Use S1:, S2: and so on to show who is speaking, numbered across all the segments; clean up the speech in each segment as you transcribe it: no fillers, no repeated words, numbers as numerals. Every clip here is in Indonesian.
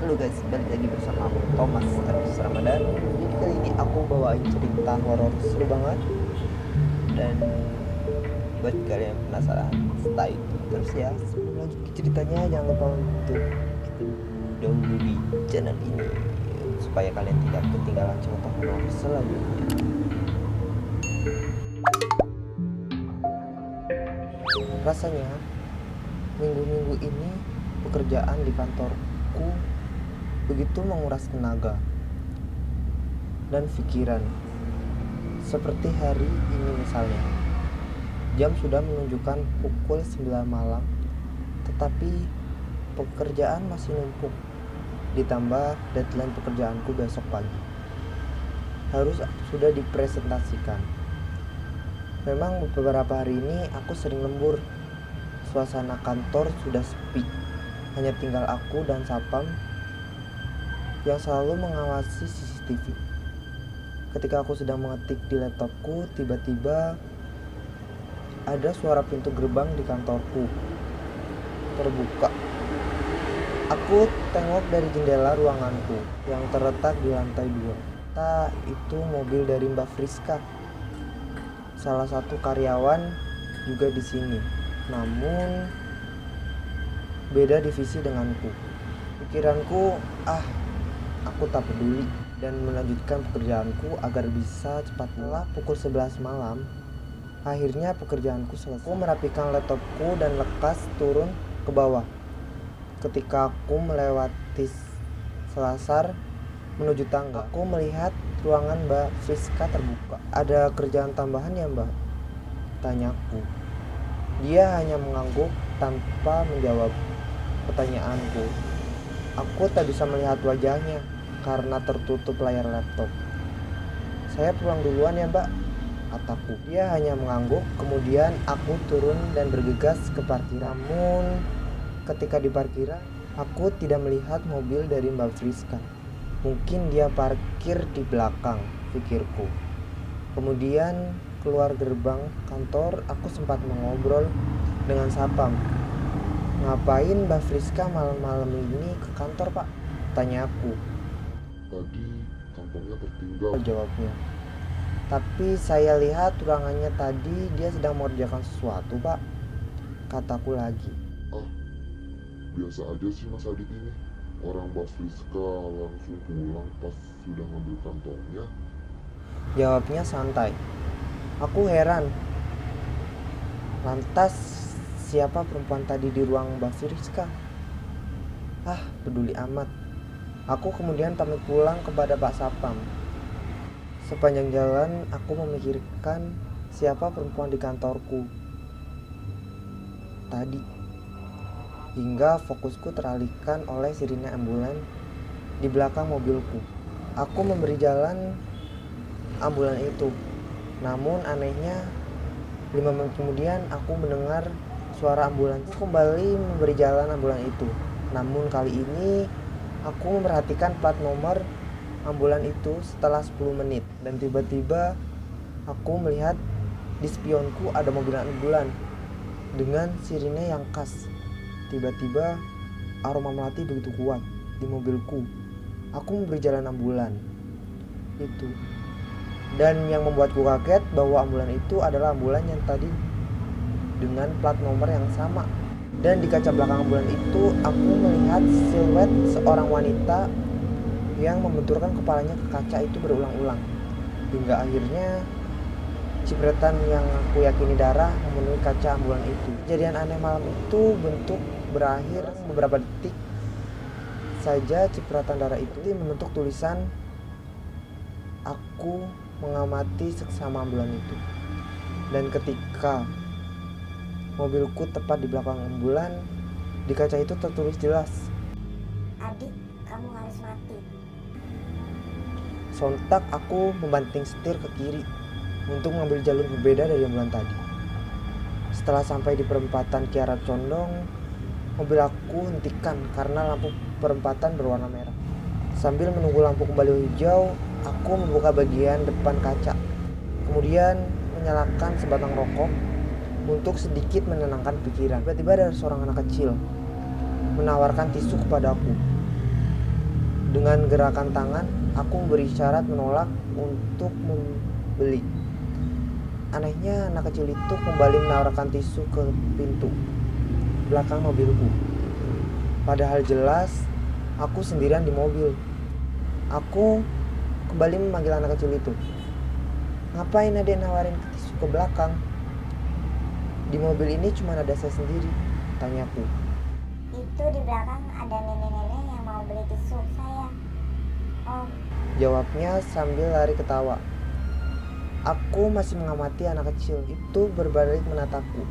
S1: Halo guys, balik lagi bersama aku Thomas Arif Ramadan. Jadi kali ini aku bawain cerita horor seru banget. Dan buat kalian yang penasaran, stay terus ya. Sebelum lanjut ke ceritanya, jangan lupa untuk dahului channel ini supaya kalian tidak ketinggalan cerita horor selanjutnya. Rasanya minggu-minggu ini pekerjaan di kantorku begitu menguras tenaga dan pikiran. Seperti hari ini misalnya, jam sudah menunjukkan pukul 9 malam, tetapi pekerjaan masih numpuk. Ditambah deadline pekerjaanku besok pagi, harus sudah dipresentasikan. Memang beberapa hari ini aku sering lembur. Suasana kantor sudah sepi, hanya tinggal aku dan satpam yang selalu mengawasi CCTV. Ketika aku sedang mengetik di laptopku, tiba-tiba ada suara pintu gerbang di kantorku terbuka. Aku tengok dari jendela ruanganku yang terletak di lantai 2. Itu mobil dari Mbak Friska, salah satu karyawan juga di sini, namun beda divisi denganku. Pikiranku, aku tak peduli dan melanjutkan pekerjaanku agar bisa cepat. Setelah pukul 11 malam, akhirnya pekerjaanku selesai. Aku merapikan laptopku dan lekas turun ke bawah. Ketika aku melewati selasar menuju tangga, aku melihat ruangan Mbak Friska terbuka. Ada kerjaan tambahan ya Mbak? Tanyaku. Dia hanya mengangguk tanpa menjawab pertanyaanku. Aku tak bisa melihat wajahnya karena tertutup layar laptop. Saya pulang duluan ya Mbak, kataku. Dia hanya mengangguk. Kemudian aku turun dan bergegas ke parkiran. Namun ketika di parkiran, aku tidak melihat mobil dari Mbak Friska. Mungkin dia parkir di belakang, pikirku. Kemudian keluar gerbang kantor, aku sempat mengobrol dengan satpam. Ngapain Mbak Friska malam-malam ini ke kantor Pak? Tanyaku.
S2: Tadi kantongnya tertinggal.
S1: Jawabnya. Tapi saya lihat ruangannya tadi dia sedang mengerjakan sesuatu Pak, kataku lagi.
S2: Biasa aja sih Mas Adik ini. Orang Mbak Friska langsung pulang pas sudah ngambil kantongnya.
S1: Jawabnya santai. Aku heran. Lantas siapa perempuan tadi di ruang Mbak Friska? Peduli amat. Aku kemudian pamit pulang kepada Pak Sapam. Sepanjang jalan aku memikirkan siapa perempuan di kantorku tadi, hingga fokusku teralihkan oleh sirine ambulan di belakang mobilku. Aku memberi jalan ambulan itu. Namun anehnya 5 menit kemudian aku mendengar suara ambulan. Aku kembali memberi jalan ambulan itu. Namun kali ini aku memperhatikan plat nomor ambulan itu setelah 10 menit. Dan tiba-tiba aku melihat di spionku ada mobil ambulan dengan sirine yang khas. Tiba-tiba aroma melati begitu kuat di mobilku. Aku memberi jalan ambulan itu. Dan yang membuatku kaget bahwa ambulan itu adalah ambulan yang tadi dengan plat nomor yang sama. Dan di kaca belakang ambulan itu aku melihat siluet seorang wanita yang membenturkan kepalanya ke kaca itu berulang-ulang. Hingga akhirnya cipratan yang aku yakini darah memenuhi kaca ambulan itu. Kejadian aneh malam itu bentuk berakhir beberapa detik saja. Cipratan darah itu membentuk tulisan "Aku mengamati seksama ambulan itu." Dan ketika mobilku tepat di belakang ambulan, di kaca itu tertulis jelas,
S3: "Adik, kamu harus mati."
S1: Sontak aku membanting setir ke kiri untuk mengambil jalur berbeda dari ambulan tadi. Setelah sampai di perempatan Kiara Condong, mobil aku hentikan karena lampu perempatan berwarna merah. Sambil menunggu lampu kembali hijau, aku membuka bagian depan kaca. Kemudian menyalakan sebatang rokok untuk sedikit menenangkan pikiran. Tiba-tiba ada seorang anak kecil menawarkan tisu kepadaku. Dengan gerakan tangan, aku memberi isyarat menolak untuk membeli. Anehnya, anak kecil itu kembali menawarkan tisu ke pintu belakang mobilku. Padahal jelas, aku sendirian di mobil. Aku kembali memanggil anak kecil itu. Ngapain adek nawarin tisu ke belakang? Di mobil ini cuma ada saya sendiri, tanyaku.
S3: Itu di belakang ada nenek-nenek yang mau beli tisu saya. Om,
S1: Jawabnya sambil lari ketawa. Aku masih mengamati anak kecil itu berbalik menatapku.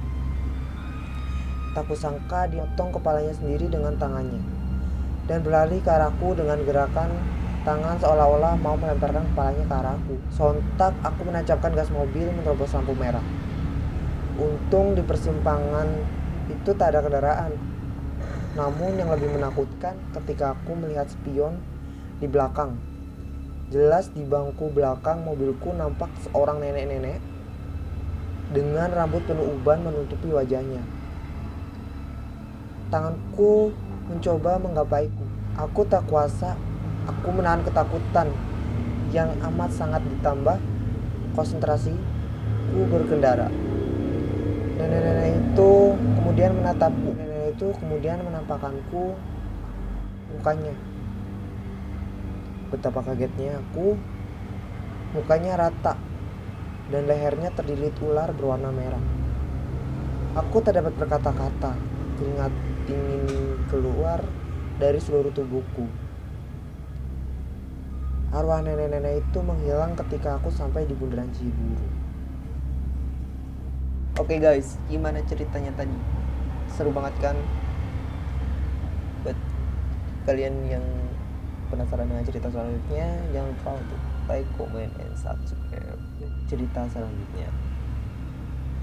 S1: Tak kusangka dia potong kepalanya sendiri dengan tangannya dan berlari ke arahku dengan gerakan tangan seolah-olah mau melemparkan kepalanya ke arahku. Sontak aku menancapkan gas mobil menerobos lampu merah. Untung di persimpangan itu tak ada kendaraan. Namun yang lebih menakutkan ketika aku melihat spion di belakang. Jelas di bangku belakang mobilku nampak seorang nenek-nenek dengan rambut penuh uban menutupi wajahnya. Tanganku mencoba menggapaiku. Aku tak kuasa. Aku menahan ketakutan yang amat sangat ditambah konsentrasiku berkendara. Nenek-nenek itu kemudian menatapku. Nenek itu kemudian menampakkanku mukanya. Betapa kagetnya aku. Mukanya rata dan lehernya terlilit ular berwarna merah. Aku tak dapat berkata-kata. Keringat dingin keluar dari seluruh tubuhku. Arwah nenek-nenek itu menghilang ketika aku sampai di bundaran Cibubur. Oke guys, gimana ceritanya tadi? Seru banget kan? Buat kalian yang penasaran dengan cerita selanjutnya, jangan lupa untuk like, comment, and subscribe. Cerita selanjutnya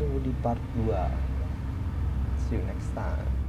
S1: tunggu di part 2. See you next time.